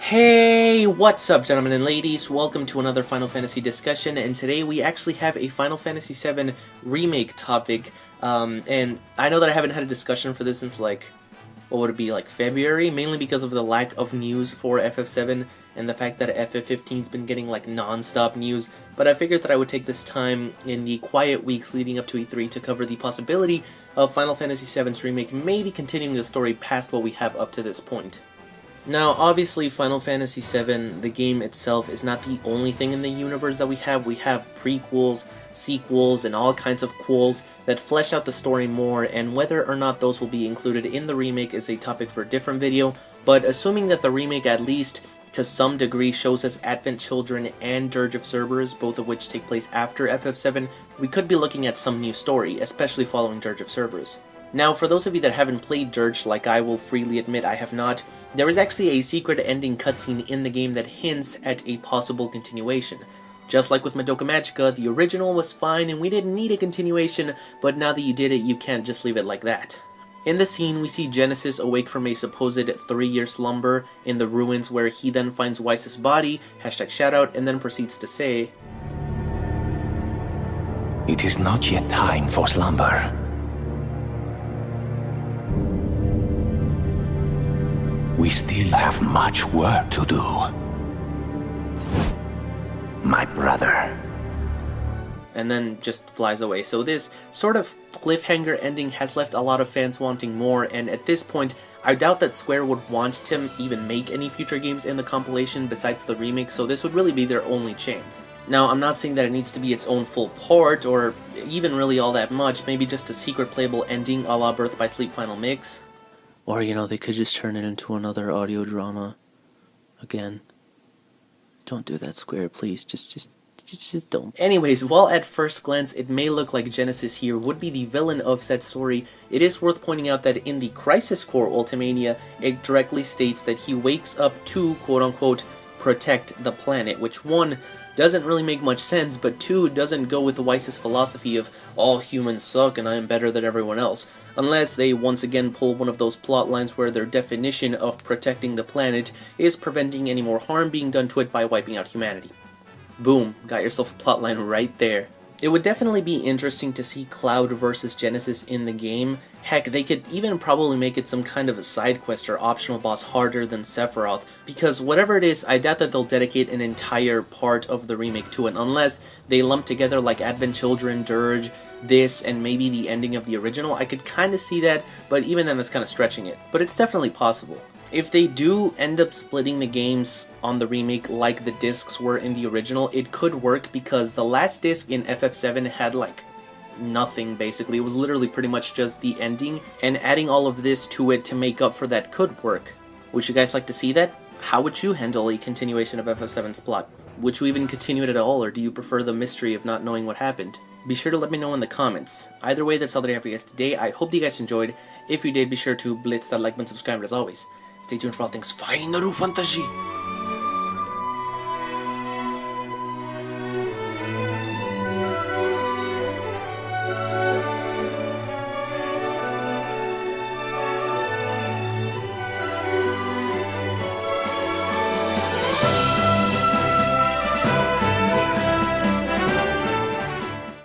Hey, what's up, gentlemen and ladies? Welcome to another Final Fantasy discussion, and today we actually have a Final Fantasy VII Remake topic, and I know that I haven't had a discussion for this since, like, what would it be, like February? Mainly because of the lack of news for FF7 and the fact that FF15's been getting, like, non-stop news, but I figured that I would take this time in the quiet weeks leading up to E3 to cover the possibility of Final Fantasy VII's remake maybe continuing the story past what we have up to this point. Now, obviously, Final Fantasy VII, the game itself, is not the only thing in the universe that we have. We have prequels, sequels, and all kinds of quels that flesh out the story more, and whether or not those will be included in the remake is a topic for a different video, but assuming that the remake at least to some degree shows us Advent Children and Dirge of Cerberus, both of which take place after FF7, we could be looking at some new story, especially following Dirge of Cerberus. Now, for those of you that haven't played Dirge, like I will freely admit I have not, there is actually a secret ending cutscene in the game that hints at a possible continuation. Just like with Madoka Magica, the original was fine and we didn't need a continuation, but now that you did it, you can't just leave it like that. In the scene, we see Genesis awake from a supposed 3-year slumber in the ruins where he then finds Weiss's body, #shoutout, and then proceeds to say, "It is not yet time for slumber. We still have much work to do, my brother." And then just flies away. So this sort of cliffhanger ending has left a lot of fans wanting more, and at this point, I doubt that Square would want to even make any future games in the compilation besides the remake, so this would really be their only chance. Now, I'm not saying that it needs to be its own full part, or even really all that much, maybe just a secret playable ending a la Birth by Sleep Final Mix. Or, you know, they could just turn it into another audio drama. Again. Don't do that, Square, please. Just don't. Anyways, while at first glance it may look like Genesis here would be the villain of said story, it is worth pointing out that in the Crisis Core Ultimania, it directly states that he wakes up to, quote-unquote, protect the planet, which one, doesn't really make much sense, but two, doesn't go with Weiss's philosophy of all humans suck and I am better than everyone else, unless they once again pull one of those plot lines where their definition of protecting the planet is preventing any more harm being done to it by wiping out humanity. Boom, got yourself a plotline right there. It would definitely be interesting to see Cloud versus Genesis in the game. Heck, they could even probably make it some kind of a side quest or optional boss harder than Sephiroth, because whatever it is, I doubt that they'll dedicate an entire part of the remake to it, unless they lump together like Advent Children, Dirge, this, and maybe the ending of the original. I could kind of see that, but even then that's kind of stretching it. But it's definitely possible. If they do end up splitting the games on the remake like the discs were in the original, it could work because the last disc in FF7 had like nothing basically. It was literally pretty much just the ending, and adding all of this to it to make up for that could work. Would you guys like to see that? How would you handle a continuation of FF7's plot? Would you even continue it at all, or do you prefer the mystery of not knowing what happened? Be sure to let me know in the comments. Either way, that's all that I have for you guys today. I hope you guys enjoyed. If you did, be sure to blitz that like button, subscribe as always. Stay tuned for all things Final Fantasy.